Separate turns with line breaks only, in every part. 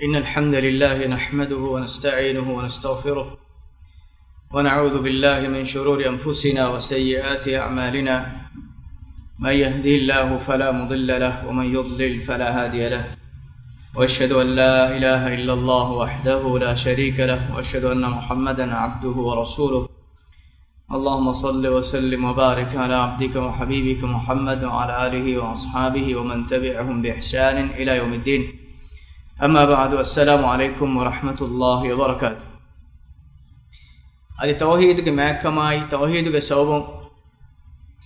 إن الحمد لله نحمده ونستعينه ونستغفره ونعوذ بالله من شرور أنفسنا وسيئات أعمالنا. من يهدي الله فلا مضل له ومن يضلل فلا هادي له، وأشهد أن لا إله إلا الله وحده لا شريك له، وأشهد أن محمدا عبده ورسوله. اللهم صل وسلم وبارك على عبدك وحبيبك محمد وعلى آله وأصحابه ومن تبعهم بإحسان إلى يوم الدين. أما بعد، السلام عليكم ورحمة الله وبركاته. أدي توحيدك معكماي توحيدك سوبم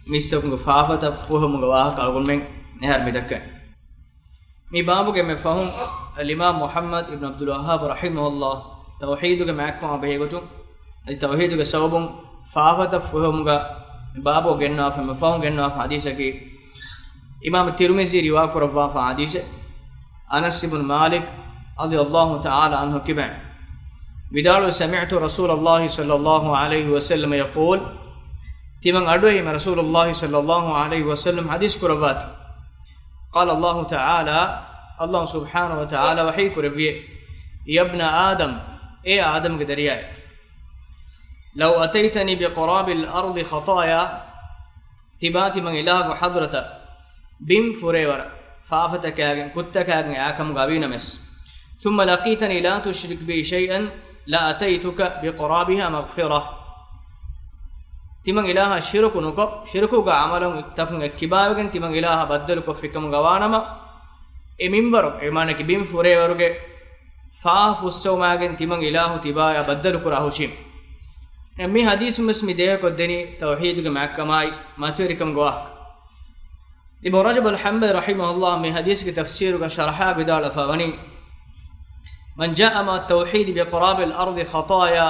مستقم فافة فهم جواه كالقول من نهار مدكن مي بابو كم فهم الإمام محمد ابن عبد الوهاب رحمه الله توحيدك معكم أبيعتو أدي توحيدك سوبم فافة فهم جا بابو جنّا فهم جنّا حديثك إمام الترمذي رواية كربا حديث أنس بن مالك رضي الله تعالى عنه كبع بدال سمعت رسول الله صلى الله عليه وسلم يقول تمن أدوهم رسول الله صلى الله عليه وسلم حديث كربات قال الله تعالى الله سبحانه وتعالى وحي كربيه يا ابن آدم إيه آدم قدرياء لو أتيتني بقراب الأرض خطايا تباتي من إله حضرته بم فريور فافتك كتك آكم غابين مس ثم لقيتني لا تشرك بي شيئا لا أتيتك بقرابها مغفرة تمن إله الشرك نكو شركك عملا تفن كبابا تمن إله بدلك فيكم غوانما منبر إيمانك بين فريورك فافسو ماغن تمن إله تبايا بدلك راهوشيم مي حديث مسمي ده كدني توحيدك معكماي ما تريكم غواك ابن رجب الحنبلي رحمه الله من حديث تفسير شرحها بدال فوني من جاء مع التوحيد بقراب الأرض خطايا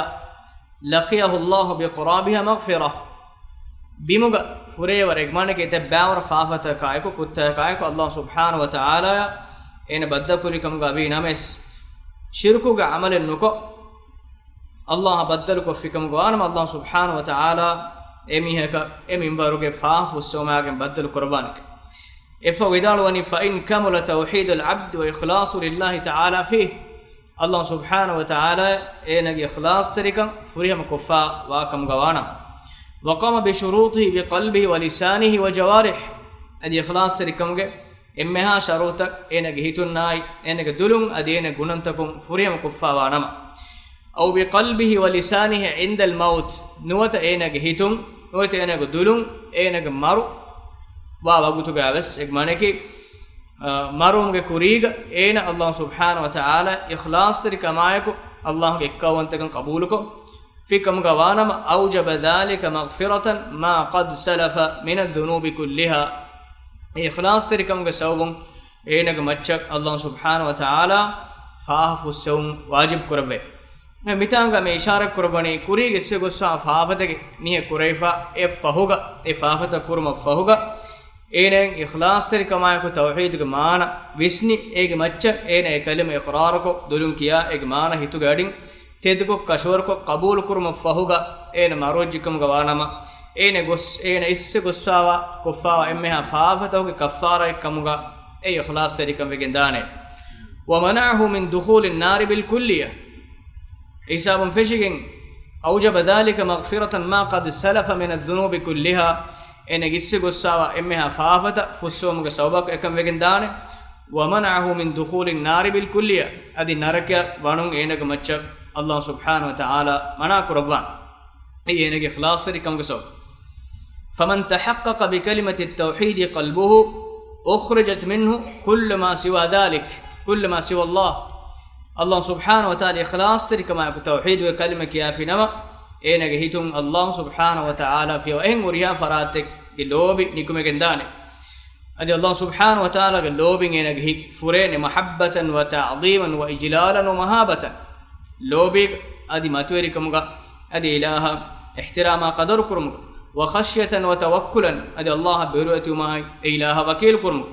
لقيه الله بقرابها مغفرة بمغ فري ورغمانك يتباور فافة كايكو كتا كايكو الله سبحانه وتعالى إن بدكلكم غبي نمس شركك عمل النكو الله بدلك فيكم غوانم الله سبحانه وتعالى اميهك امينبارك فاف السماء بدل قربانك إفويدالوني فإن كمل توحيد العبد وإخلاص لله تعالى فيه الله سبحانه وتعالى إنك إخلاص تركا فريهم كفا واكم غوانا وقام بشروطه بقلبه ولسانه وجوارح أدي إخلاص تركم إمها شروطك إنك هيتناي إنك دلون أدي إنك غننتكم فريهم كفا وانما أو بقلبه ولسانه عند الموت نوت إنك هيتم نوت إنك دلون إنك مرو وابغتو جابس إجمانكي مروم کے کوریگ این اللہ سبحانہ وتعالی اخلاص تری کمائکو اللہ کے اکاونتکن قبول کو فکم گوانم اوجب ذلك مغفرة ما قد سلف من الذنوب كلها اخلاص تری کم کے سوبم اینک مچک اللہ سبحانہ وتعالی فاف السوم واجب کربے میں متانگا میں اشارہ کربنی کوریگ اس سے گسا فافت نہیں کریفا اے فہوگا اے فافت کرم فہوگا إين إخلاص تري كما يكون توحيد كمانا ويسني إيه متشر إيه كلمة إقراركو دلون كيا إيه مانا هيتو غادين تيدكو كشوركو قبول كرم فهوغا إيه ماروجكم غوانما إيه غس إيه إسس غسوا كفوا إمها فافتو كفارة كموغا إيه إخلاص تري كم بيجندانه ومنعه من دخول النار بالكلية حساب فيشين أوجب ذلك مغفرة ما قد سلف من الذنوب كلها إن جس قصوا إمها فافة فسوم كسبب كم وجندانه ومنعه من دخول النار بالكلية أدي نارك وانون إنك متشر الله سبحانه وتعالى منع قربان أي إنك إخلاص كم كسب فمن تحقق بكلمة التوحيد قلبه أخرجت منه كل ما سوى ذلك كل ما سوى الله سبحانه وتعالى إخلاص كما التوحيد وكلمة كيافي نما إنك هيتم الله سبحانه وتعالى في وإن وريها فراتك اللوبي نيكم جندانه أدي الله سبحانه وتعالى اللوبي إنك هي فرين محبة وتعظيما وإجلالا ومهابة لوبي أدي ما توريكم أدي إله احتراما قدركم وخشية وتوكلا أدي الله برؤية ما إله وكيلكم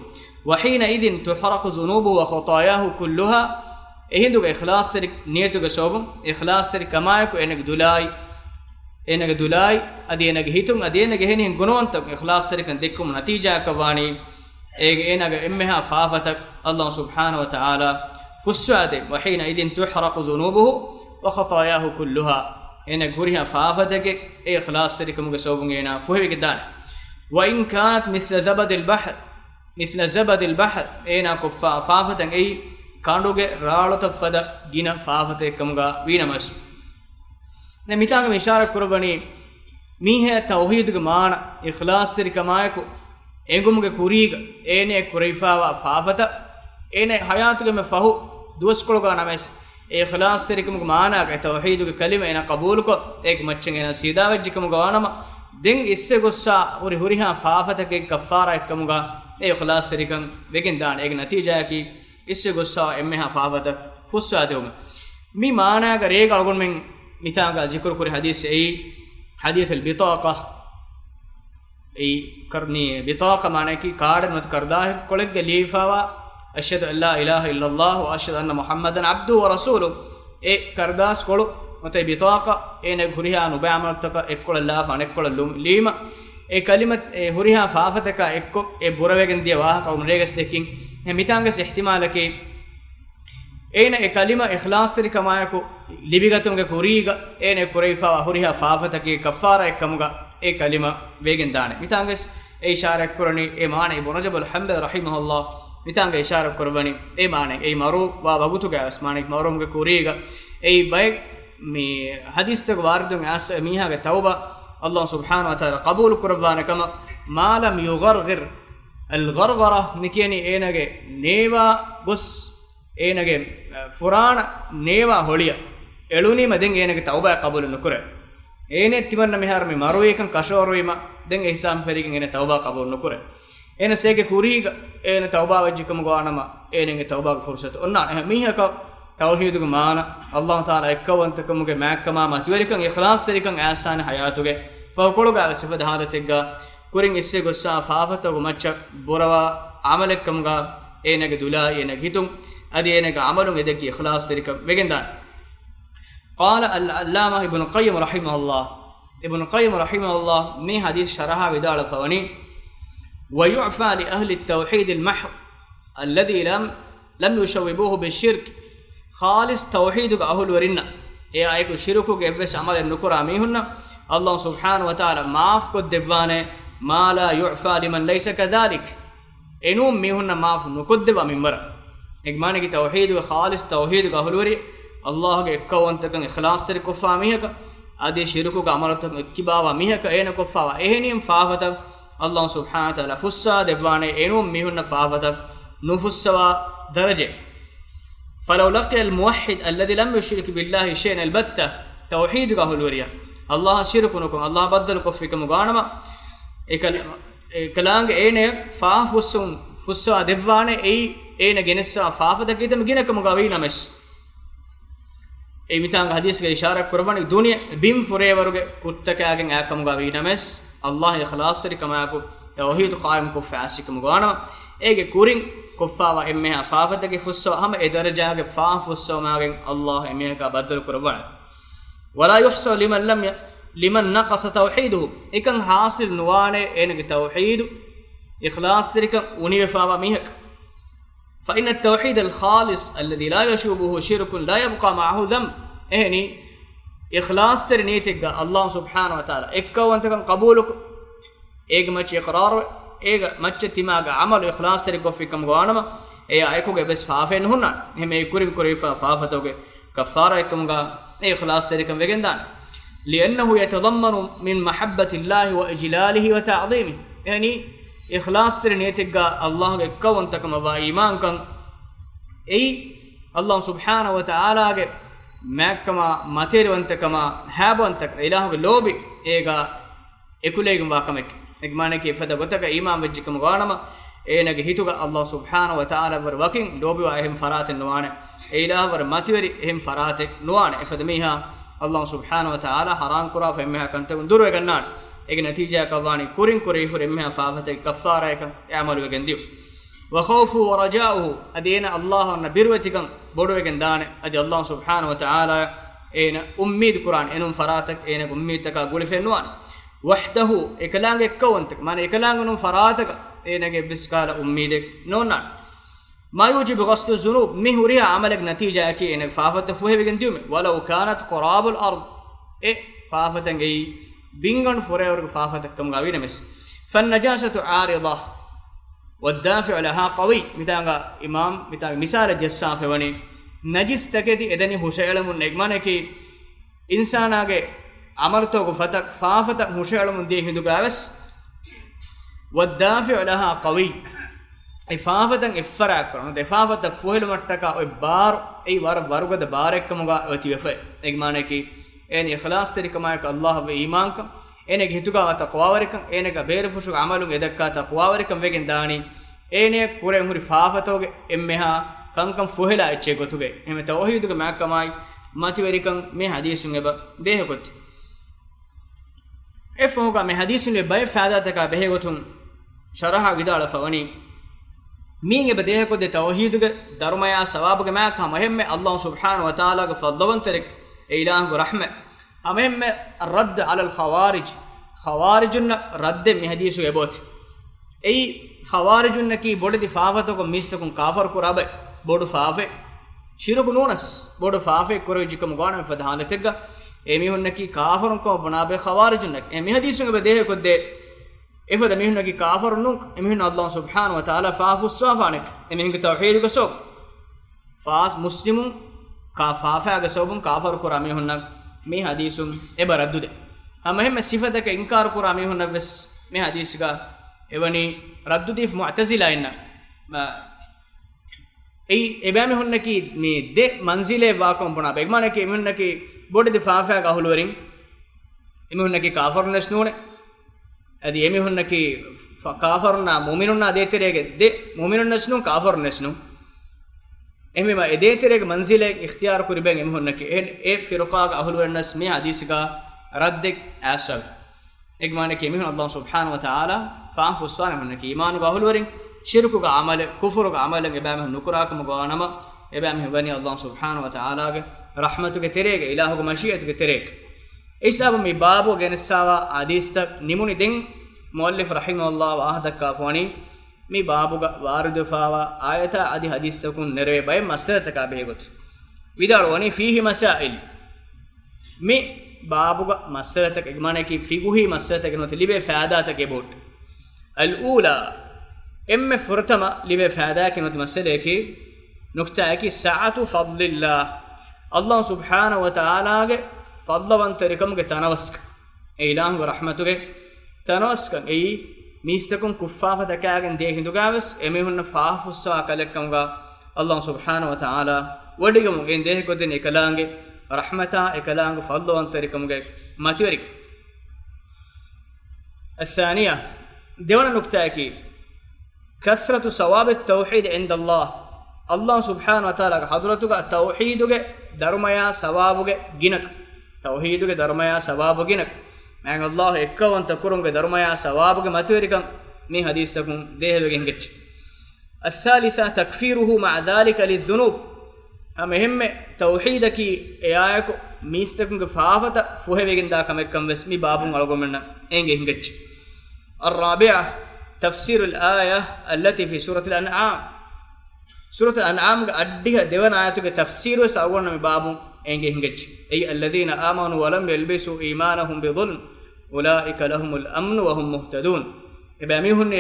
وحينئذ تحرق ذنوبه وخطاياه كلها إهندك إخلاص ترك نيتك سوبم إخلاص ترك كمايك إنك دلاي إنك دلاي أدي إنك هيتم أدي إنك هنين جنونتك إخلاص ترك دكم نتيجة كواني إنك إمها فافتك الله سبحانه وتعالى فساده وحين إذن تحرق ذنوبه وخطاياه كلها إنك هريها فافتك إخلاص تركم جسوبنا فهي جدان وإن كانت مثل زبد البحر إنا كفا فافتن أي كاندوج رالو تفدا جينا فافتك كمجا وينمس نميتاعم إشارة كرباني ميه توحيد كمان إخلاص تركمايكو إنكمجا كوريج إني كوريفا فافتا إني حياتك مفهو دوس كلوكا نمس إخلاص تركم كمانا كتوحيد كلمة إنا قبولك إك متشين إنا سيدا وجهكم كوانما دين إسه قصة هريها فافتا كي كفارة كمجا إخلاص تركم بكين دان إك نتيجة كي إسه قصة إمها فافتا فسادهم مي مانا كريك أقول من ميتاعا ذكر كوري حديث أي حديث البطاقة أي كرني بطاقة معناه كي كارد مت كرداه كلك ليفاوا أشهد أن لا إله إلا الله وأشهد أن محمدا عبده ورسوله إيه كرداس كلو مت بطاقة إيه نهريها نبعمرتك إكول الله فانكول ليما إيه كلمة هريها فافتك إكو إيه بوروجن دي واه كأو مريجس دكين هم ميتانجس احتمالك إيه كلمة إخلاص تري كمايكو لبيعتهم كوريجا إيه كوريفا هريها فافتك كفارة إكموجا إيه كلمة بيجن دانه ميتانجس إيه إشارة كورني إيه معنى بنجب الحمد رحمه الله ميتانجا إشارة كورباني إيه معنى إيه مارو وابغوتو كاس معنى ماروم كوريجا إيه بايك مي حديث تقواردون عاس ميها كتوبة الله سبحانه وتعالى قبول كوربانه كما ما لم يغرغر الغرغرة نكيني إيه نجى نيوا بس إيه نجى فران نيوا هوليا إلوني مدين إيه نجى توبة قبول نكره إيه نتبرنا مهار مي ماروي كان كشوري ما دين إحسان فريق إيه توبة قبول نكره إيه نسيج كوريجا إيه توبة وجهكم قوانما إيه نجى توبة فرصة أننا ميها كا توحيد كمانا الله تعالى إكوان تكمل معك ما توريكم إخلاص تريكم إحسان حياتك فوقولك على صفة هذا تجا كورين إسي قصة فافتا ومتشا بروا عملك كمغا إيه نجى دولا إيه نجى هتم أدي إيه نجى عملهم إذا كي إخلاص تريكم بجندان قال العلامة ابن القيم رحمه الله من حديث شرحها بدال فواني ويعفى لأهل التوحيد المحض الذي لم يشوبوه بالشرك خالص توحيدك أهل ورنا إيه أيكو شركك إبس عمل النكر عميهن الله سبحانه وتعالى معاف قد دبانه ما لا يعفى لمن ليس كذلك إنهم ميهن معاف نكدب من مرة إجمانك توحيدك خالص توحيدك أهل وري الله كأكوان تكن إخلاص تركفا ميهك أدي شركك عملتك كباوا ميهك أين كفاوا إهنيم فافتك الله سبحانه وتعالى فسا دبانه إنهم ميهن فافتك نفسوا درجة فلو لقي الموحد الذي لم يشرك بالله شيئا البتة توحيدك أهل وريا الله شركنكم الله بدلكم فيكم مغانما كلام إيه فا فسوا دبانه إيه جنسا فافتا كده مجنكم مغاوينا مش إيه ميتان حديث كإشارة قربان الدنيا بيم فريورك كتكاعن أكم مغاوينا مش الله إخلاص تري كما يكو توحيد قائم كفاسكم مغانما إيه كورين كفا وإمها فافتا كفسوا هم إدرجا كفا فسوا معين الله إمها كبدل قربان ولا يحصل لمن نقص توحيده إكن حاصل نوانه إنك توحيد إخلاص ترك ونيفا ميهك فإن التوحيد الخالص الذي لا يشوبه شرك لا يبقى معه ذنب إهني إخلاص ترنيتك الله سبحانه وتعالى إكا وانتكم قبولك إيج مچ إقرار إيج مچ تماغ عمل إخلاص ترك فيكم غانما إيه أيكوge بس فافين هنا هم يكورين كوريفا فافتوge كفارة إكمغا إخلاص تركم وجندان لأنه يتضمن من محبة الله وإجلاله وتعظيمه يعني إخلاص ترنيتك الله كون تكما بإيمان كان أي الله سبحانه وتعالى مكما ماتير وانتكما هاب وانتك إله اللوبي إيجا إكوليكم باكمك إجمانك فدا بتك إيمان وجهكم غانما إيه نجهتك الله سبحانه وتعالى ورواكين لوبي وأهم فرات النوانه إله ورماتيري هم فرات نوانه فدميها الله سبحانه وتعالى حرام كرا فإمها كنت وندور وجنان إيه نتيجة كواني كورين كوري فإمها فافت كفارة يعمل وجنديو وخوفه ورجاؤه أدينا الله نبيروتكم بدو وجندان أدي الله سبحانه وتعالى إيه أميد قرآن إنهم فراتك إيه أميد تكا قولي في النوان وحده إكلانك كونتك ما إكلانك نم فراتك إيه نجيب بسكالة أميدك نونا ما يوجب غسل الذنوب مهورها عملك نتيجة أكي إنك فافت فوه بيجن ديوم ولو كانت قراب الأرض فافتن جي بينغن فوريور فافتك كم غاوين مس فالنجاسة عارضة والدافع لها قوي متاعنا إمام متاع مثال جسام فوني نجس تكدي إدني هشيلم النجمان كي إنساناගේ අමර්තෝක فتك فافتك هشيلم دي هندو غاوس والدافع لها قوي إفافتن إفراك كرنا إفافتن فوهل متكا أي بار أي وارغد بارك كمغا وتيفه إجمانه كي إن إخلاص تريكما يك الله بإيمانك إنك هتوكا تقوى وركم إنك بير فشو عملون إدكا تقوى وركم وجن داني إنك كوري موري فافتوك إمها كم فوهلا إتشيكوتوك هم توحيدك معكماي ما توريكم من حديث نبأ بهكوت إفهمك من حديث نبأ فادتك بهكوتهم شرحا بدال فوني مين بديه كده توحيدك درميا ثوابك معك مهم الله سبحانه وتعالى فضلون ترك إله برحمة مهم الرد على الخوارج خوارجنا رد من حديث يبوت أي خوارجنا كي بود دفاعتكم ميستكم كافر كرابة بود فافه شرك نونس بود فافه كروجكم غانم فدهانتك أمي هنكي كافرون كم بنابه خوارجنا أمي حديث بديه كده إفاد ميهن كي كافر نونك ميهن الله سبحانه وتعالى فافو الصافانك ميهن توحيد كسب فاس مسلمون كافافا كسبون كافر كرا ميهن مي حديثم إبردده هم هم صفتك إنكار كرا ميهن بس مي حديثك إبني ردده معتزلة إننا أي إبامي هن كي مي ده منزله واقم بنا بيجمانه كي ميهن كي بود دفافا كهولورين ميهن كي كافر نسنونه أدي يمي هن كي كافرنا مؤمننا ديتريك دي مؤمنون نسنو كافر نسنو إمي ما ديتريك منزله اختيار كريبين إمي هن كي إيه فرقاء أهل الناس مي حديثك ردك أسب إجمانا كي إمي هن الله سبحانه وتعالى فهم فسوان هن كي إيمان أهل ورين شرك عمل كفر عمل إبامه نكراك مغانما إبامه بني الله سبحانه وتعالى رحمتك تريك إلهك مشيئتك تريك إسحاب مي بابو جنساوا حديثك نموني دين مؤلف رحمه الله وأهدك كافوني مي بابو وارد فاوا آية عدي حديثكم نروي باي مسألة كابيغوت ويداروني فيه مسائل مي بابو مسألة كمان كي فيغوهي مسألة كنوت لبي فائدة كبوت الأولى إم فرتما لبي فائدة كنوت مسألة كي نكتة كي ساعة فضل الله سبحانه وتعالى فضلوان تركم تنوسك إله ورحمته تنوسك أي ميستكم كفافة تكاغن ديه هندوغاوس أميهن فافوسا كلكم الله سبحانه وتعالى وديكم إن ديه كودن إكلانغ رحمتا إكلانغ فضلوان تركم ما تورك الثانية دون نكتة كي كثرة ثواب التوحيد عند الله سبحانه وتعالى حضرتك التوحيدك درميا ثوابك جنك توحيدك درميا ثوابك جنك مع الله إكوان تكرمك درميا ثوابك ما توريكم مي حديثكم ده لجنجت الثالثة تكفيره مع ذلك للذنوب أمهم توحيدك إياك ميستكم كفافة فوه بيجندا كمكم بسمي بابون على إنجنجت الرابعة تفسير الآية التي في سورة الأنعام سورة الأنعام أديها ديوان آياتك تفسير سأقولنا من بابون إنجنجت أي الذين آمنوا ولم يلبسوا إيمانهم بظلم أولئك لهم الأمن وهم مهتدون إباميهن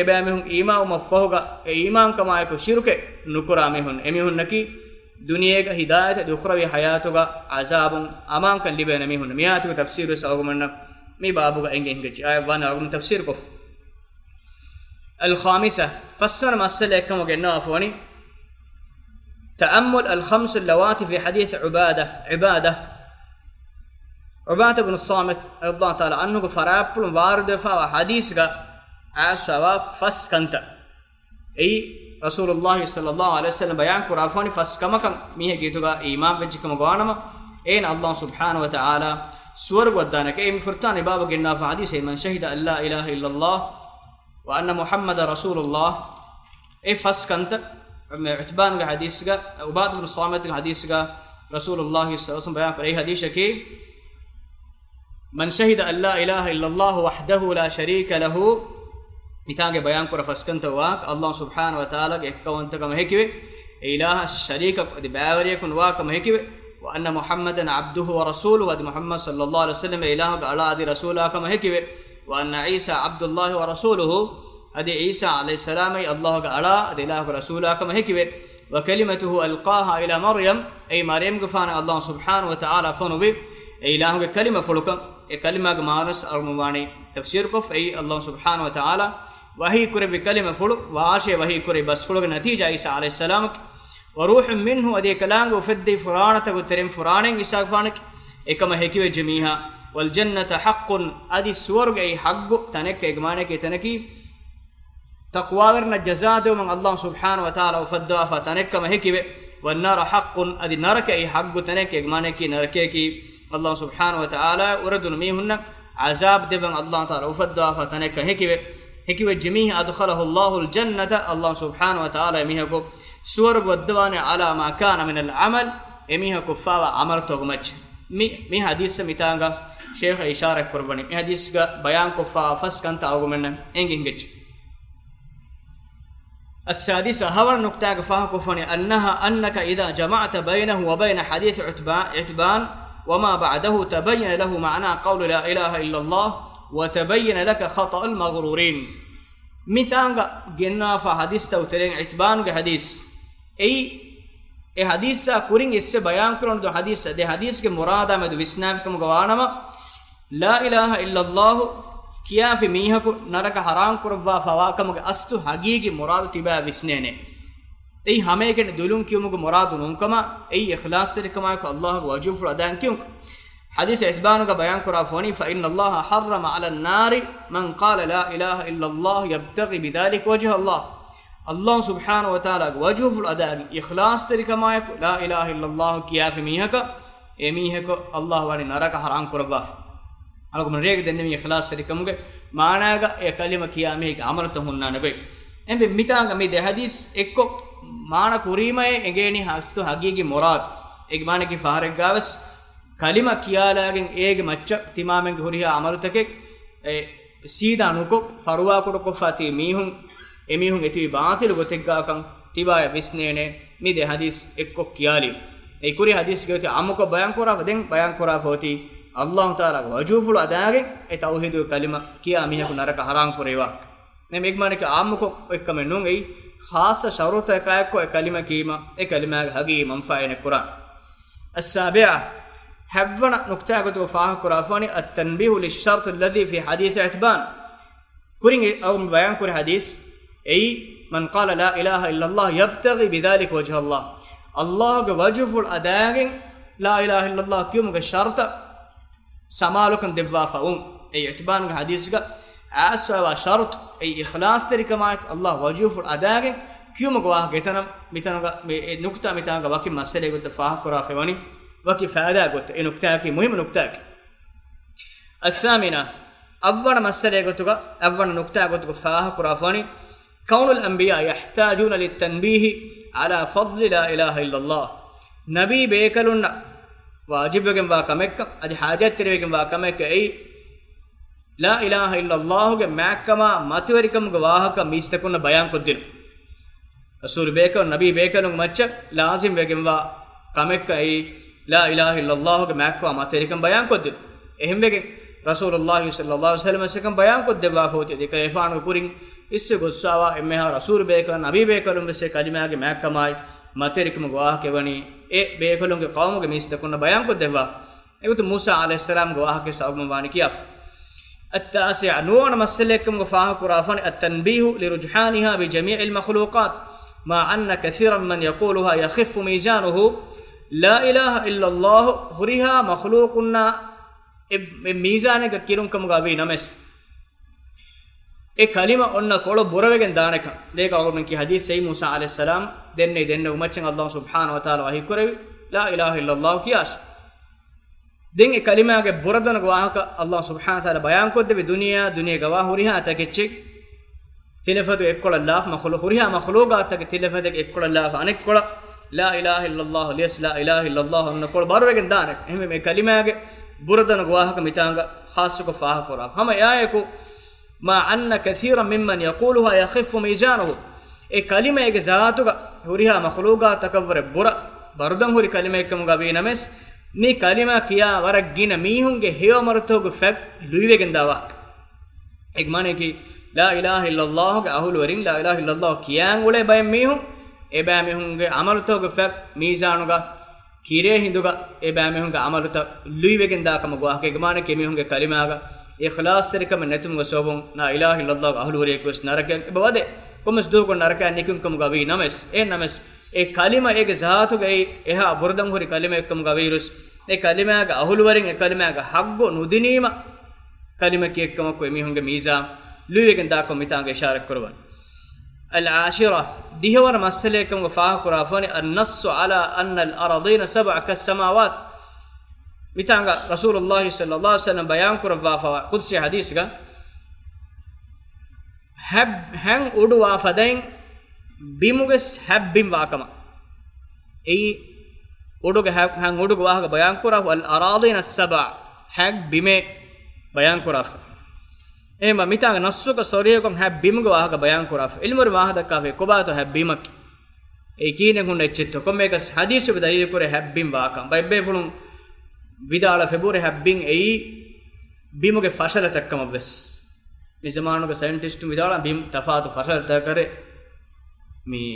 إيمان ومفهوك إيمان كما يكون شرك نكراميهن إميهن نكي دنيا هداية دخرى حياتك عذاب أمان كان لبين ميهن مياتك تفسير سأقولنا مي بابوك إنجنجت آية وانا أقول تفسير كف الخامسة فسر مسألة كما قلنا أفواني تأمل الخمس اللواتي في حديث عبادة بن الصامت رضي الله تعالى عنه فرابل وارد فا حديثك عشوا فس كنت أي رسول الله صلى الله عليه وسلم بيان كرافوني فس كما كان ميه جيتوغا إيمان بجكم غانما أين الله سبحانه وتعالى سور ودانك أي مفرتان باب جنا في حديث من شهد أن لا إله إلا الله وأن محمد رسول الله أي فس كنت عتبان حديثك وبعض بن الصامت حديثك رسول الله صلى الله عليه وسلم بيان في حديثك من شهد أن لا إله إلا الله وحده لا شريك له mitange bayan kora faskanta wa Allah subhanahu wa ta'ala ge ekkawantaka hekiwe ilaha sharika adi baawriyakun wa kama hekiwe wa anna muhammadan abduhu wa rasuluhu adi muhammad sallallahu alaihi wasallam ilaha ga ala adi rasulaka kama hekiwe wa anna isa abdullah wa rasuluhu adi isa alayhi salam ay Allah ga ala adi ilaha rasulaka kama hekiwe wa kalimatuhu alqaha ila maryam ay maryam ga fana Allah subhanahu wa ta'ala fanubi ilaha ga kalima fulukam e kalima ga manas armwani tafsir kof ay Allah subhanahu wa ta'ala wahi kure bi kalima fulu wa ashe wahi kure bas fulu ga natija isa alayhi salam wa ruhun minhu adi kalanga ufaddi furanata go terem furanen isa fanak ekama hekiwe jamiha wal jannata haqqun adi swarga ay haggu tanek egmane ke tanaki taqwawarna jazadu man Allah subhanahu wa ta'ala ufadda fa tanek kama hekiwe wan nar haqqun adi naraka ay haggu tanek egmane ki narake ki Allah subhanahu wa ta'ala uradun mihunna azab deban Allah ta'ala ufadda fa tanek hekiwe hekiwe jamiha adkhalahu Allah al jannata Allah subhanahu wa ta'ala emihako swarga waddwane ala ma kana min al amal emihako fawa amal togmach mi hadis mitanga sheikh ishara kurbani mi hadis ga bayan ko fa faskanta agumenna engin gech السادسة هو النقطة فاه كفني أنك إذا جمعت بينه وبين حديث عتبان وما بعده تبين له معنى قول لا إله إلا الله وتبين لك خطأ المغرورين متانغا جنا فحديث توترين عتبان حديث أي حديث كورين إس بيان كرون دو حديث ده حديث के मुराद में दो विस्नाव कम गवानमा لا إله إلا الله किया फि मीह को नरक हराम कुरवा फवाकम के अस्तु हगीगी मुराद तिबा विस्नेने ऐ हमें के दुलुम क्यों को मुराद नुकमा ऐ इखलास तरीकमा को अल्लाह वजूफ अदान क्यों حديث عتبان का बयान करा फनी فإن الله حرم على النار من قال لا إله إلا الله يبتغي بذلك وجه الله الله سبحانه وتعالى وجوف الأداء إخلاص तरीकमा को لا إله إلا الله किया फि मीह का ए मीह को अल्लाह वाली नरक हराम कुरवा अलग मन रेग देने में इखलास तरीकमुगे मानागा ए कलिमा किया में एक अमल तो हुन्ना नबे एंबे मितांगा में दे हदीस एको माना कुरीमा एगेनी हस्तो हगीगी मुराद एक माने की फारग गावस कलिमा किया लागिन एक मच्च तिमामें घुरिया अमल तके सीधा नुको फरुआ को फाती मीहुं एमीहुं एति बातिल गोतेगा कं तिबाय विस्नेने मी दे हदीस एको कियाली ए कुरी हदीस गते अमुको बयान कोरा वदें बयान कोरा होती Allah Ta'ala wajuful adage e tawhidu kalima kiya mihaku naraka haram kurewa ne megmane ke amko ekkame nun ei khassa sharuta ekayko e kalima kima e kalima hagi manfaine quran as-sabi'a habwana nukta gotu faah qurafani at-tanbih lish-shart alladhi fi hadith itban kuring aw bayan kur hadith ei man qala la ilaha illa Allah yabtaghi bidhalik wajha Allah Allah ge wajuful adage la ilaha illa Allah kiyum ge sharta समालोकन दिव्वा फाउं ए इतबान का हदीस का आसवा व शर्त ए इखलास तरीका मा अल्लाह वजूफ अदागे क्यों मगवा गेतन मितन का नुक्ता मितन का वाकई मसले को तफाह करा फेवनी वाकई फायदा को ए नुक्ता की मुहिम नुक्ता की الثامنة أول مسألة قلتك أول نقطة قلتك فاه كرافاني كون الأنبياء يحتاجون للتنبيه على فضل لا إله إلا الله نبي بيكلنا واجب وگم واکمک ادی حاجت تری وگم واکمک ای لا اله الا الله ಗೆ ಮ್ಯಾಕಮ ಮತವರಿಕಂ ಗವಾಹಕ ಮೀಸ್ತಕುನ ಬಯಾನ್ ಕೊದ್ದಿರು ರಸೂಲ್ ಬೇಕ ನಬಿ ಬೇಕನು ಮಚ್ಚ ಲಾಜಿಂ ವಗಂ ವಾ ಕಮಕ ೈ لا اله الا الله ಗೆ ಮ್ಯಾಕಮ ಮತವರಿಕಂ ಬಯಾನ್ ಕೊದ್ದಿರು ಎಹಂ ವೆಗೆ ರಸೂಲುಲ್ಲಾಹಿ ಸಲ್ಲಲ್ಲಾಹು ಅಲೈಹಿ ವಸಲ್ಲಂ ಸಕಂ ಬಯಾನ್ ಕೊದ್ದೆವಾ ಹೋತಿ ದೆ ಕೈಫಾನು ಕುರಿಂ ಇಸ್ಸೆ ಗೊಸ್ಸಾವಾ ಎಮ್ಮೆಹ ರಸೂಲ್ ಬೇಕ ನಬಿ ಬೇಕನು ಮೆಸೆ ಕಲಿಮಾಗೆ ಮ್ಯಾಕಮೈ ಮತವರಿಕಂ ಗವಾಹಕ ವನಿ ए बेकलों के कौमों के मिस्तकुन बयान को देवा एक तो मूसा अलैहिस्सलाम गवाह के साहब वानी किया التاسع نوع مسلكم गफाह कुराफन التنبيه لرجحانها بجميع المخلوقات مع ان كثيرا من يقولها يخف ميزانه لا اله الا الله هريها مخلوقنا ميزانك किरुम कम गावी नमस ए कलिमा ओन्न कोलो बोरवेगन दानक लेका और मन की हदीस सही मूसा अलैहिस्सलाम देन्ने उमचन अल्लाह सुब्हानहु व तआला वही करे ला इलाहा इल्लल्लाह कियास दिन ए कलिमा के बुरदन गवाहक अल्लाह सुब्हानहु व तआला बयान को दे दुनिया गवाह हुरिहा तकेच तिलफत एकल अल्लाह मखलूक हुरिहा मखलूकात तक तिलफत एकल अल्लाह अनेक कोल ला इलाहा इल्लल्लाह लियस ला इलाहा इल्लल्लाह ओन्न कोल बोरवेगन दानक एमे मे कलिमा के बुरदन गवाहक मितांग खास को फाह कोरा हम आए को ما أن كثيرا ممن يقولها يخف ميزانه كلمة ذاتك هوريها مخلوقات تكبر برا بردم هوري كلمة كم غبينمس مي كلمة كيا ورق جينا ميهم جه هيو مرتوق فك لويه جنداواك إجمانه كي لا إله إلا الله كأهول ورين لا إله إلا الله كيان ولا بايم ميهم إبا ميهم جه عملتوق فك ميزانه كيره هندوغا إبامهم كعملتا لوي بكن داكم غواك إجمانه كميهم ككلمة إخلاص تركم نتم وسوبون لا إله إلا الله أهل وريك بس ناركين بوده كمس دوك ناركين نيكم كم غبي نمس نمس كلمة ذاتو جاي إها بردم هوري كلمة كم غبيروس كلمة أهل ورين كلمة حقو ندينيما كلمة كي كم كميهم كميزان لوي بكن داكم ميتانغ إشارة كربان العاشرة دي هو مسألة كم وفاه كرافاني النص على أن الأراضين سبع كالسماوات متانغ رسول الله صلى الله عليه وسلم بيان كرافا قدسي حديث كا هب هن أدوا فدين بيموجس هب بيم واكما أي أدوك هن أدوك واه بيان كراف الأراضين السبع هب بيمه بيان كرافا එම මිතාග නස්සුක සොරියකම් හැබ්බිමක වාහක බයන් කරාෆ ඉල්මර වාහදක්කාවේ කොබාතෝ හැබ්බිමක් ඒ කීනෙ හුන්න එච්චෙත්ත කොම්මේක හදීස් වෙ දෛල කුරේ හැබ්බිම් වාකම් බයිබ්බේ පුලුම් විදාල ෆෙබුරේ හැබ්බින් එයි බිමුගේ ෆෂල තක්කම බස් මේ ජමානුක සයන්ටිස්ට් විදාල බිම් තෆාතු ෆෂල තකරේ මේ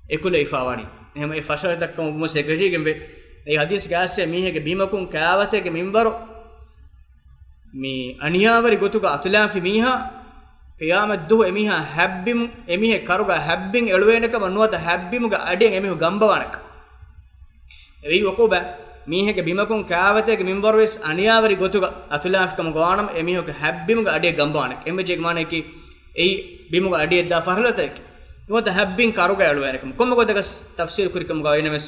එකුලේ ඉෆාවණි එහෙම ඒ ෆෂල තක්කම මො සෙකටි ගෙම්බේ ඒ හදීස් ගාස්සේ මීහෙගේ බිමකුන් කාවතේගේ මින්බරෝ මේ අනියාවරි ගොතුක අතුලාෆි මීහා කියාමත් දුහ එමිහා හැබ්බිම් එමිහෙ කරුග හැබ්බින් එළුවේනකම නුවත හැබ්බිමුග අඩෙන් එමිහු ගම්බවණක එවි වකෝබ මීහෙක බිමකුන් කාවතේක මින්වරවස් අනියාවරි ගොතුක අතුලාෆිකම ගානම එමිහුක හැබ්බිමුග අඩේ ගම්බවණක එම්බජේක මානේ කි එයි බිමුග අඩේ දා ෆරලතේක නුවත හැබ්බින් කරුග එළුවේනකම කොම්මගොදකස් තෆ්සීර් කුරිකම ගායිනමස්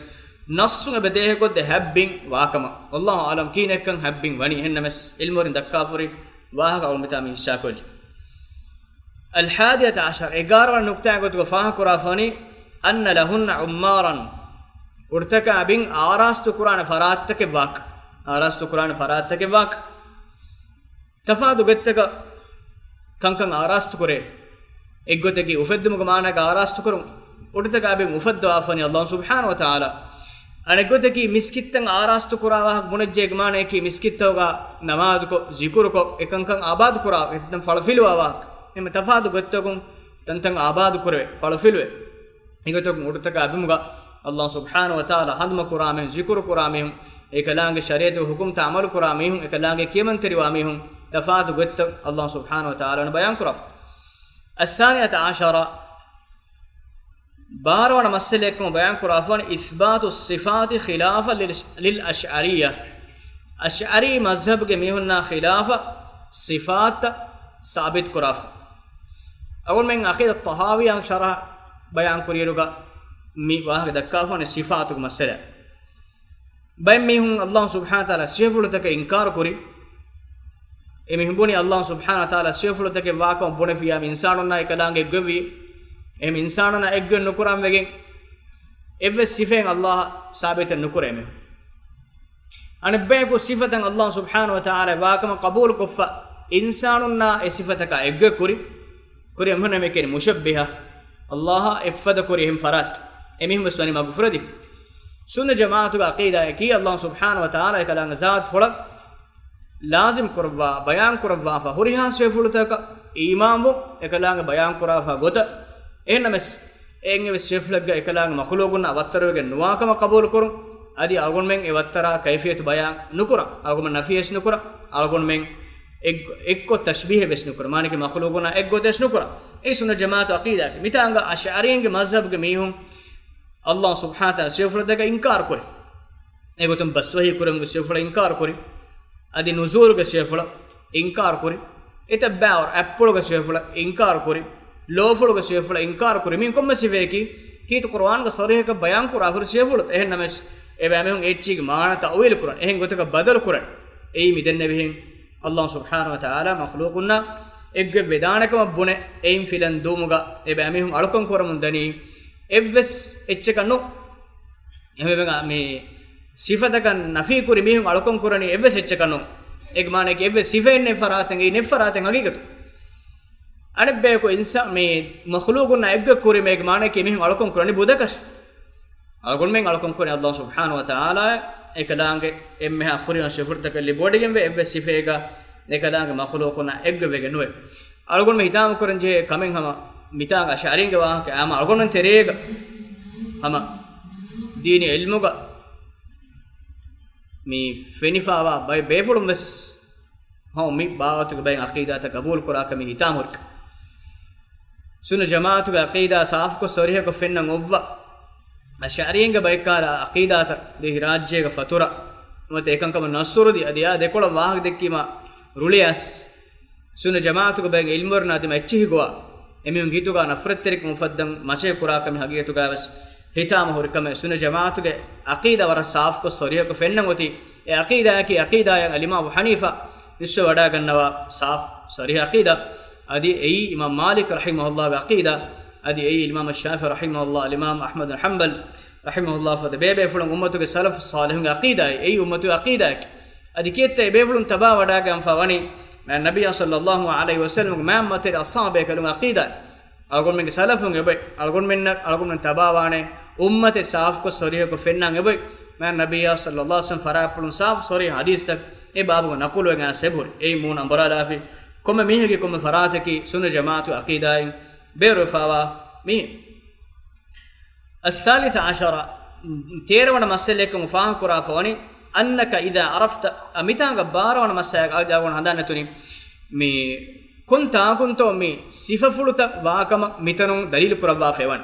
نص بديه قد هبين واكما والله عالم كينكن هبين وني هنمس علمورين دكافوري واهك او متامي شاكل الحادية عشر إقار والنقطة قد وفاه كرافاني أن لهن عمارا ارتكى بين آراست قرآن فراتك باك آراست قرآن فراتك باك تفادو قدتك كان آراست كره إقوتك أفدمك معنا آراست كرم ارتكى بين أفد وافاني الله سبحانه وتعالى අනෙගොතකි මිස්කිත්තන් ආරාස්තු කුරාවහ මුනජ්ජේ ගමානේකි මිස්කිත්තෝගා නමාදුකෝ zikuruko එකංකං ආබාදු කුරා එතම් ඵලෆිලුවාවක් එම තෆාදු ගොත්තකුන් තන්තං ආබාදු කුරේ ඵලෆිලුවේ එගොතකුන් උඩතක අබිමුගා අල්ලාහ් සුබ්හානහු වතාලා හදම කුරාමෙන් zikuru කුරාමෙන් ඒකලාංගේ ශරීයත හුකුම් තාමල් කුරාමෙන් ඒකලාංගේ කියමන් තරිවාමෙන් තෆාදු ගොත්ත අල්ලාහ් සුබ්හානහු වතාලා බයන් කුරා الثانية عشرة بارون مسلكم بيان كرافون إثبات الصفات خلافا للأشعرية أشعري مذهب جميعنا خلافا صفات ثابت كراف أول من عقيدة الطحاوي عن شرح بيان كريروغا مي واحد دكافون صفات مسألة بين ميهم الله سبحانه وتعالى سيفلتك إنكار كري إمهم بني الله سبحانه وتعالى سيفلتك واقع بني فيها إنساننا إكلانge جوي එම ඉන්සානන එක්ග නුකුරම් වෙගෙන් එබ්බ සිෆෙන් අල්ලාහ් සාබිත නුකුරෙමෙ අනබ්බේකු සිෆතන් අල්ලාහ් සුබ්හානහු වතාලා වාකම කබූල් කුෆ ඉන්සානුන්න ඒ සිෆතක එක්ග කුරි කුරි එමන මේකේ මුෂබ්බිහ අල්ලාහ් එෆද කුරි හිම් ෆරත් එමිහම ස්වනි මග්ෆරදි සුන්න ජමාඅතු අකීදා යකි අල්ලාහ් සුබ්හානහු වතාලා එකලංග ذات ෆොල ලාසිම් කුරවා බයාන් කුරවා ෆහුරිහා ෂෙෆුලතක ඊමාම් වො එකලංග බයාන් කුරවා ගොත එනමස් එංගෙ ෂෙෆ්ලග්ග එකලාංග මඛලූගුන අවතරවගෙ නුවාකම කබූල් කරුම් අදි අගොන් මෙන් එවතරා කයිෆියත් බයන් නුකුර අගොම නෆියස් නුකුර අගොන් මෙන් එක්කො තෂ්බීහ වෙස් නුකුර මානික මඛලූගුන එක්ගො දෙස් නුකුර ඒ සුන්න ජමාඅත් අකීදා මිතාංග අෂාරියන්ගේ මස්හබ්ගේ මීහුම් අල්ලාහ් සුබ්හානහු තාලා ෂෙෆ්ලදක ඉන්කාර කරේ ඒගොතම් බස්වහි කුරම් ෂෙෆ්ල ඉන්කාර කරේ අදි නුසූල්ගේ ෂෙෆ්ල ඉන්කාර කරේ එතබ්බාවර් ඇප්පුල්ගේ ෂෙෆ්ල ඉන්කාර කරේ ලෝෆුලුගේ ෂෙෆුල ඉන්කාර කුරිමින් කොම්ම සිවේකි කීත කුර්ආන්ගේ සරීහක බයන් කුරා හුර ෂෙෆුලත් එහෙන් නමස් එබෑමෙහුන් එච්චිගේ මාන තඅවීල් කුරාන් එහෙන් ගොතක බදල් කුරාන් එයි මිදෙන්න වෙහින් අල්ලාහ් සුබ්හානහු වතාලා මඛලූකුන්න එග්ග වේදානකම බොනේ එයින් ෆිලන් දූමුගා එබෑමෙහුන් අලුකම් කරමුන් දනි එව්වස් එච්චකනු එමෙබග මේ සිෆතකන් නෆී කුරිමිහුන් අලුකම් කරණි එව්වස් එච්චකනු එග් මානේ එව්වස් සිෆෙන්නේ ෆරාතෙන් ඒ නෙෆරාතෙන් හගීගතු anebbe ko insa me makhluqun egga kuri meg mane ke mihun alakon kurani budakas algon men alakon kuri Allah subhanahu wa ta'ala ekalange emmeha furiyan shefurta kalli bodigem be ebbe sifega ekalange makhluqun egga vege noe algon me hitam kuranje kamen hama mitanga sharinge wa ke ama algon men terega hama dini ilmuga mi fenifawa bay befulum mes ho mi baawatu bay aqidata qabul kuraka mi hitam hurk sunna jamaatu ga aqida saaf ko soriha ko fennan ovva ashariyenga baykara aqidata de rajyega fatura mate ekankam nassurudi adiya dekola wahag dekkima ruliyas sunna jamaatu ga bay ilmurna de machhi goa emiyun hituga nafrat terik mufaddam mashe kuraka mi hagiyatu ga bas hitam horikame sunna jamaatu ge aqida wara saaf ko soriha ko fennan oti e aqida ki aqida ya imam Abu Hanifa issu wada gannawa saaf soriha aqida adi ei imam Malik rahimahullah ge aqida adi ei imam Shafi rahimahullah imam Ahmad bin Hanbal rahimahullah fa de bebe fulun ummatu ge salaf salihun ge aqida ei ummatu aqida adi kette be fulun taba wada gam fa wani man nabiy sallallahu alaihi wasallam ma matir ashabe kalum aqida algon men ge salafun ge bay algon men taba wane ummate saaf ko soriha ko fennan ebe man nabiyya sallallahu alaihi wasallam farapulun saaf sori hadis tak e babu naqulu nga sebur e mun ambarala fi komme mihege komme farate ki sunna jamaatu aqidain berufawa mi الثالث عشر تيرون مسلكم فاهم كرا فوني انك اذا عرفت اميتان بارون مساك اجاون هندانتوني مي كنت مي صففلت واكم ميتنون دليل كربا فيوان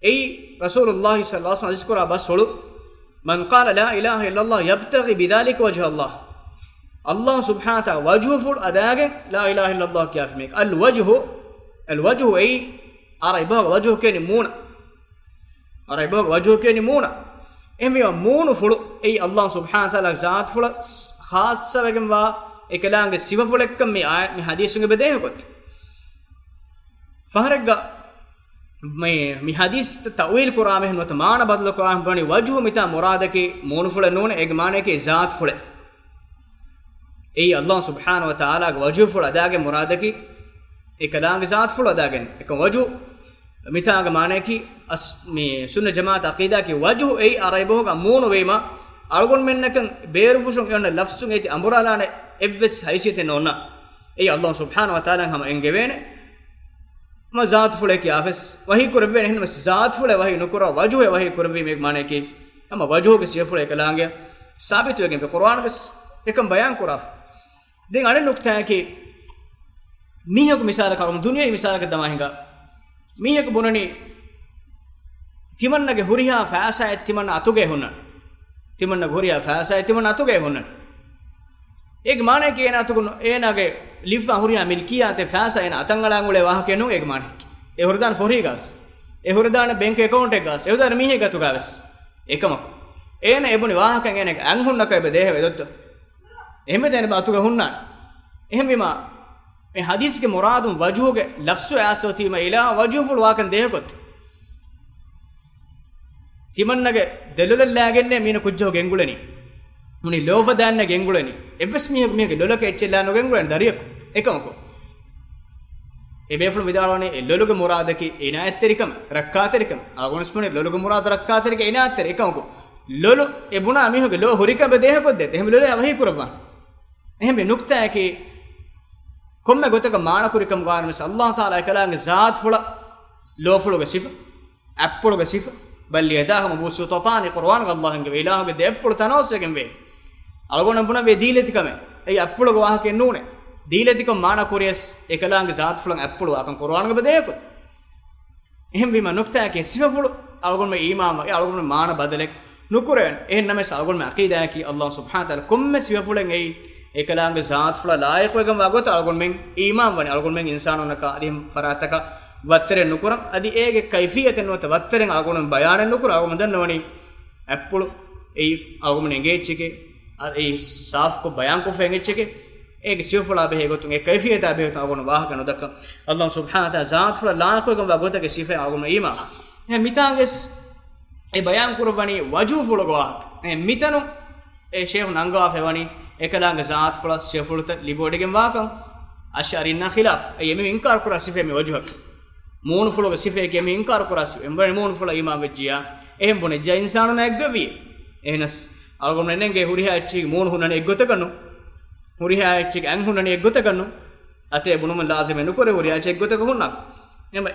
اي رسول الله صلى الله عليه وسلم ذكر بس من قال لا اله الا الله يبتغي بذلك وجه الله الله سبحانه وتعالى وجه فل اداك لا اله الا الله كيف ميك الوجه اي اريبه وجه كني مونا اريبه وجه كني مونا امي مون فل اي الله سبحانه وتعالى ذات فل خاصه وگم وا ekalaange siva fulekam me hadisunge bedehe kot faharagga mi hadis tawil qur'an hen wata maana badal qur'an bani wajhu mita muradake moonu fule none eg maane ke zaat fule ei Allah subhanahu wa ta'ala ge wajhu fule adage muradake ekalaange zaat fule adagen ek wajhu mita ge maane ki me sunna jamaat aqida ke wajhu ei araibo ga moonu weima algon mennakan beeru fushun yonna lafsun eti amburalane ebbes haysiyete nonna ei Allah subhanahu wa ta'ala hama engevene ma zaat fule ki afes wahi kurbene hen mas zaat fule wahi nukura wajhu wahi kurbi meg mane ki ama wajhu ke siya fule kalange sabit wegen be Qur'an ges ekam bayan kuraf den ane nukta ki mihak misala karum dunya misala ke damahinga mihak bonani timannage huriha faasa ettimanna atuge hunna timanna huriha faasa ettimanna atuge hunna ek mane ke ena tukun enage lifa huriya milkiyate faasa ena atangala wah kenu ek mane e hurdan fori gas e hurdan bank account ek gas e hurdan mihe gatu gas ekama ena ebuni wah kan ena an hunna ka be dehe vedotto ehme den ba atuga hunna ehmema me hadis ke muradum wajhuge lafzu asoti ma ila wajhul wa kan dehe kot timannage delulallagenne mina kujjo genguleni muni lofa danna genguleni ebbes mihege loloke echella no genguleni dariyako ekamako ebefulu vidalone lologe muradaki inayatterikam rakkaterikam agonspone lologe murad rakkaterike inayatter ekamako lolo ebuna mihege lo horika be deha kodde ehme lolo awahi kuraba ehme nukta ki komme gotaka maana kurikam gaana mes Allah taala ekalange zaat fula lo fuluge sifa appuluge sifa bal yadahu mabsutatani qur'an Allah nge ilahu ge de appulu tanosegen ve algon buna ve diletikame ei appulu wah ken nune diletikam maana kurias ekalange zaat fulan appulu akan qur'an ge bedeko ehem bima nukta ke sifulu algon me imam algon me maana badalek nukuren ehen name algon me aqida ki Allah subhanahu wa taala komme sifulen ei ekalange zaat fula layak wegam wagot algon men imam wani algon men insanonaka adim farataka wattere nukuram adi ege kayfiyaten wata watteren algon bayanen nukura algon dannawani appulu ei algon engechike ei saaf ko bayan ko fengechike ege sifula be gotun e kayfiyata be gotun algon wah kan odakka Allah subhanahu wa taala zaat fula layak wegam wagot ke sife algon imam he mitanges e bayan kurwani waju fulu wah he mitanu e sheikh nangwa fewani ekalange zaat fula sifulta libodegen wakam ash'arina khilaf ay me inkar kura sife me wajhak moon fulo sife ke me inkar kura sife embe moon fulo imam vejjiya ehem bone ja insanu na eggawi ehnas algon nenge huriha echi moon hunane eggotaganu huriha echi an hunane eggotaganu ate bunum lazim enukore huriha echi eggotaga hunna ema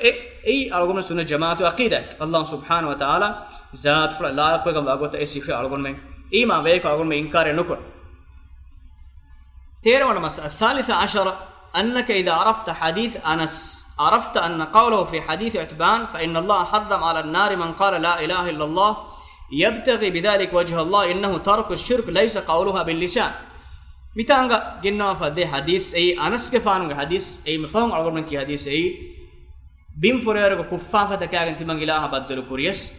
ei algon sunna jamaatu aqidah allah subhanahu wa ta'ala zat fulo laqwa ga wagota e sife algon men imam ve ka algon men inkar enukor تيرون مسألة الثالثة عشر أنك إذا عرفت حديث أنس عرفت أن قوله في حديث عتبان فإن الله حرم على النار من قال لا إله إلا الله يبتغي بذلك وجه الله إنه ترك الشرك ليس قولها باللسان متانغا جنوا فدي حديث أي أنس كفانو حديث أي مفهوم أقول منك حديث أي بيم فريرك كفافة تكاغن تمن إله بدل كوريس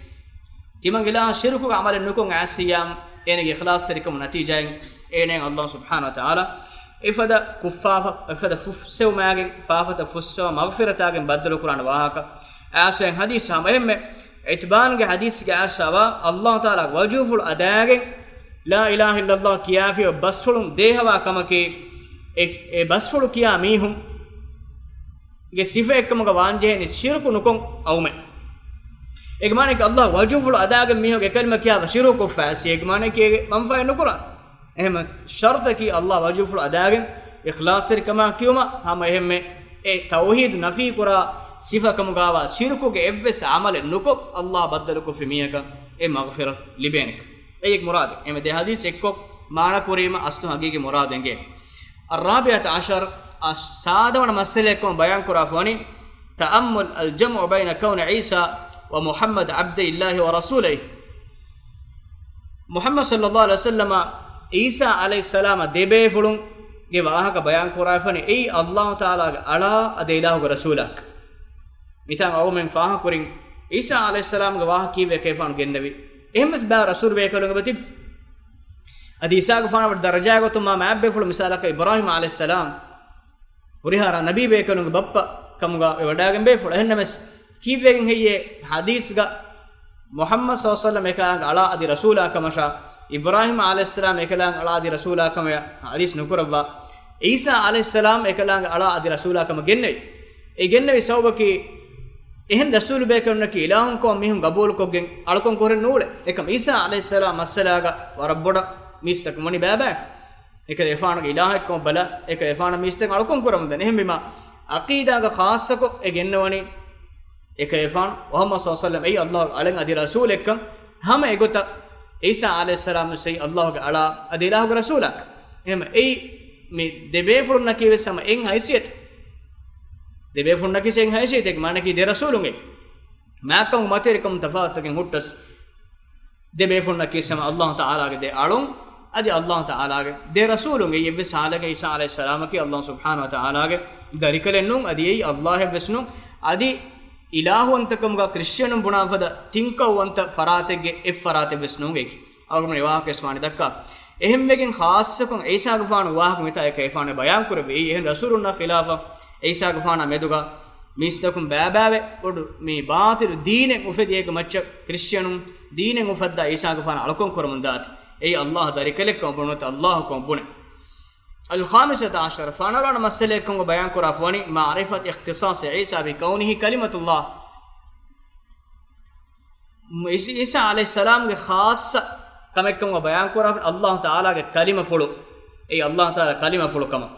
تمن إله شرك عمل النكون عسيام إنك إخلاص تركم نتيجة إنه الله سبحانه وتعالى إفدا كفافة إفدا فسوا معين فافة فسوا مغفرة تاعين بدل القرآن واهك أشين حديث هم هم إتبان کے حدیث کے أشوا الله تعالى وجوف الأداء لا إله إلا الله كيافي وبسفلون دهوا كما كي بسفلو كيا ميهم ये सिफे एक मग वांजे ने शिरक नुकों औमे एक माने कि अल्लाह वजूफुल अदा के मिहो के कलमा क्या शिरक को फैसी एक माने कि मंफा नुकुरा اهم شرط की अल्लाह वजूफुल अदा के इखलास तेरे कमा क्योंमा हम एहम में ए तौहीद नफी कुरा सिफा कम गावा शिरक के एवस अमल नुको अल्लाह बदल को फिमिया का ए मगफिरत लिबेनक एक मुराद एम दे हदीस एक को माना कुरीमा अस्तु हकीकी मुराद देंगे الرابعة عشر السادة مسألة بيان كرافوني تأمل الجمع بين كون عيسى ومحمد عبد الله ورسوله محمد صلى الله عليه وسلم عيسى عليه السلام دبي فلون جواها كبيان كرافوني أي الله تعالى على أدي الله ورسولك مثال أو من فاه كورين عيسى عليه السلام جواها كيف كيفان جنبي إهمس بار رسول بيكلون بتيب أدي عيسى كفانا بالدرجة قطم ما معبي فلو مثالك إبراهيم عليه السلام وريها نبي بيكلون بابا كمغا وداغن بي فلو هنمس كيف بيكن هي حديث محمد صلى الله عليه وسلم يكلان على أدي رسوله كمشا إبراهيم عليه السلام يكلان على أدي رسوله كما حديث نكربا عيسى عليه السلام يكلان على أدي رسوله كما جنّي جنّي سوبكي إهن رسول بيكلون كي إلههم كم ميهم قبول كوجن علىكم كورن نول إكم عيسى عليه السلام مسألة وربنا ميستك مني بابا إك إفان إلهكم بلا إك إفان ميستك علىكم كورم ده نهم بما عقيدة خاصة إجنّوني إك إفان وهم صلى الله عليه وسلم أي الله على أدي رسولكم هم إجوتا عيسى عليه السلام سي الله على أدي الله رسولك هم أي مي دبيفرنا كي بسم إن حيثيت دبيفرنا كي سين حيثيت إك مانك كي درسولونge ما كم ماتيركم تفاوت كين هوتس دبيفرنا كي سم الله تعالى كده ألون أدي الله تعالى ده رسولونge يبس حالك عيسى عليه السلام كي الله سبحانه وتعالى داريكلنون أدي أي الله بسنون أدي إله أنتكم كا كريستيان بنا فدا تينكو أنت فراتك فرات بسنونge أقول من واقع اسمعني دكا إهم لكن خاصكم عيسى غفان واقع متى كيفان بيان كربي إيه رسولنا خلافة عيسى غفان مدوغا ميستكم بابا ودو مي باطل دين مفديك مچ كريستيان دين مفدا عيسى غفان علكم كرمن دات أي الله داريكلكم بنوت الله كم بنه الخامسة عشر فنرى مسألة بيان كرافوني معرفة اختصاص عيسى بكونه كلمة الله عيسى عليه السلام خاص كما بيان كراف الله تعالى كلمة فلو أي الله تعالى كلمة فلو كما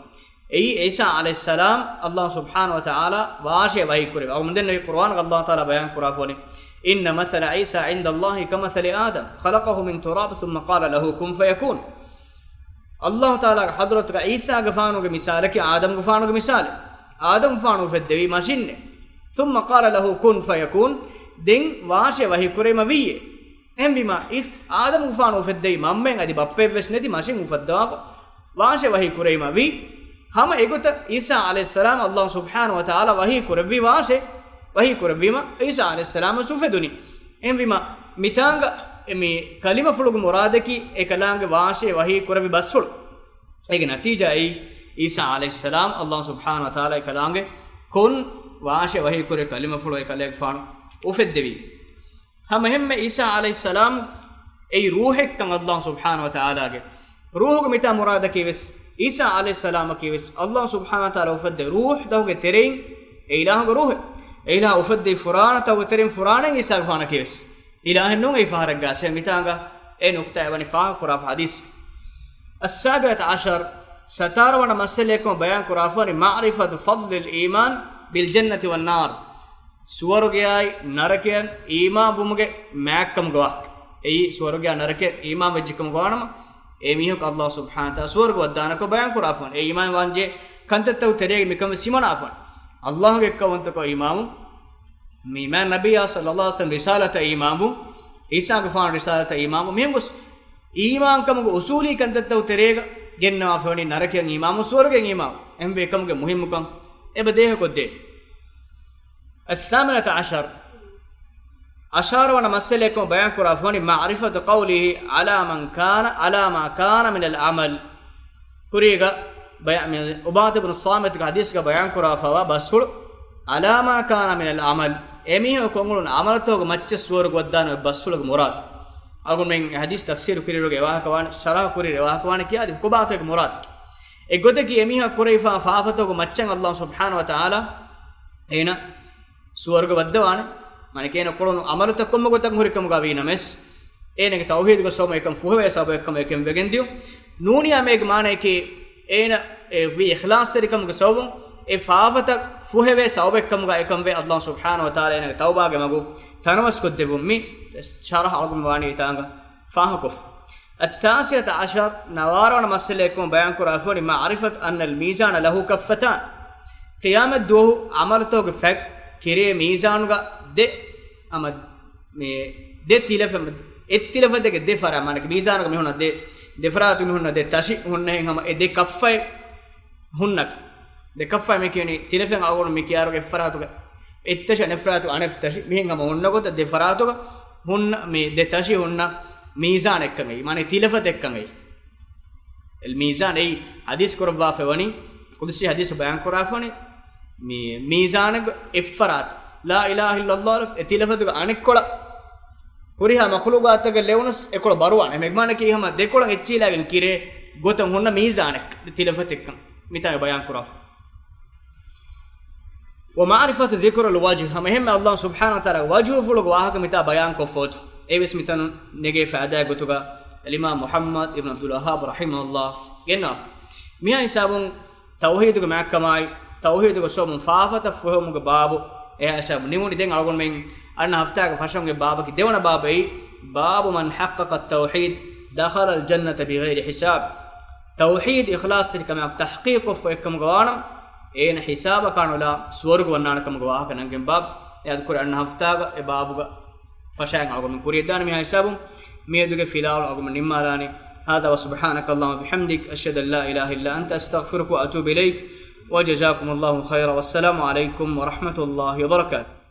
أي عيسى عليه السلام الله سبحانه وتعالى واشي وهي كريم أو من ذلك القرآن الله تعالى بيان كرافوني إن مثل عيسى عند الله كمثل آدم خلقه من تراب ثم قال له كن فيكون الله تعالى حضرت عيسى غفانو کے مثال کہ آدم غفانو کے مثال آدم غفانو فدوی ماشین ثم قال له كن فيكون دين واشه وهي كريم وی اهم بما اس آدم غفانو فدوی ممن ادی بپے وس نتی ماشین مفدا واشه وهي كريم وی ہم ایگوت عیسی علیہ السلام اللہ سبحانہ وتعالى وهي كربی واشه وهي كربی ما عیسی علیہ السلام سوفدونی اهم بما میتانگ می کلمہ فلوگ مراد کی ایکلانگ واشه وہی کربی بسفل ایک نتیجہ ای عیسی علیہ السلام اللہ سبحانہ وتعالی کلانگ کن واشه وہی کرے کلمہ فلو ایکلے فان اوفدوی ہم عیسی علیہ السلام ای روح کن اللہ سبحانہ وتعالی کے روح کو متا مراد کی وس Isa alayhi salam kiwis Allah subhanahu wa ta'ala ufadde ruh dawge terein e ilahuge ruh e ilah ufadde furana tawge terein furanen Isa fana kiwis ilahen nun e faharag gase mitanga e nukta evani fa qur'an hadis السابعة عشر ستار wana masalekum bayan qur'an ma'rifatu fadl al-iman bil jannati wan nar suwarugey naraken iman bumuge makkam gawak ei suwarugey narake iman wajjikum gawanama e mihuk Allah subhanahu wa ta'ala suwargu wadana ko bayan qur'an e iman wanje kantattaw terege mikam simana afan Allah ge kawanta ko imamu mi man nabiyya sallallahu alaihi wasallam risalata imamu Isa ge fan risalata imamu mimus iman kam go usuli kantattaw terege genna afani naraken imamu suwarge imamu embe kam ge muhimmukam ebe dehe kodde الثامنة عشر أشار ونمسلكم بيان قرآن معرفة قوله على ما كان من العمل كريغا بيان أبات بن الصامت حديث بيان قرآن بسول على ما كان من العمل أميه كونغلون عملته مچس ور غدان بسول مراد أقول من حديث تفسير كريغا واه كوان شرح كريغا واه كوان كيا دي كوباتو مراد اگوده کی أميه كريفا فافتو مچن الله سبحانه وتعالى هنا سورغ ودوانه manekena kolonu amaluta kommo gotak hurikam gavina mes enege tawhid go soma ekam fuhwe sabo ekam ekem vegendiu nuniya meg mane ki ena vi ikhlas terikam go sawun e faavata fuhwe sabo ekam ga ekam ve Allah subhanahu wa taala enege tawba ge magu tanawas koddebum mi sharh algum wani itanga fahakof التاسعة عشر نوارون مسلكم بيان قرآن معرفة أن الميزان له كفتان قيامة دو عملته فك كري ميزان de ama me de tilafam ettilafa de de fara manak mizan me honna de faratu me honna de tashi honna hen ama e de kaffai hunnak de kaffai me kiyani tilafam agon me kiyaro ge faratu ge ettasha ne faratu anaf tashi me hen ama honna gota de faratu ge hunna me de tashi hunna mizan ekkangai mane tilafat ekkangai el mizan ei hadis korba fewani qudsi hadis bayan korafani me mizan effarat لا إله إلا الله اتلفتك أنكولا هوريها مخلوقاتك لونس إكولا باروان مجمعنا كي هم دكولا إتشيلا عن كيره قطن هنا ميزانك اتلفتك متى بيان كراف ومعرفة ذكر الوجه هم الله سبحانه وتعالى وجهه فلوق واحد متى بيان كفوت أيبس متى نجي في أداء قطوكا الإمام محمد ابن عبد الوهاب رحمه الله جناب ميا إنسان توحيدك معك كماي توحيدك سوم فافة فهمك بابو ehasa nimuni den algon men anna haftaga fashamge baba ki devana babai babu man haqqaqa at-tauhid dakhala al-jannata bighayri hisab tauhid ikhlas kama tahqiq of ekam gawanam en hisaba kanula swarg wannana kam gawa kanangem bab yadkur anna haftaga e babuga fashang algon kuridan mi hisabum meduge filal algon nimmadani هذا وسبحانك اللهم وبحمدك أشهد أن لا إله إلا أنت أستغفرك وأتوب إليك وجزاكم الله خيرا والسلام عليكم ورحمة الله وبركاته.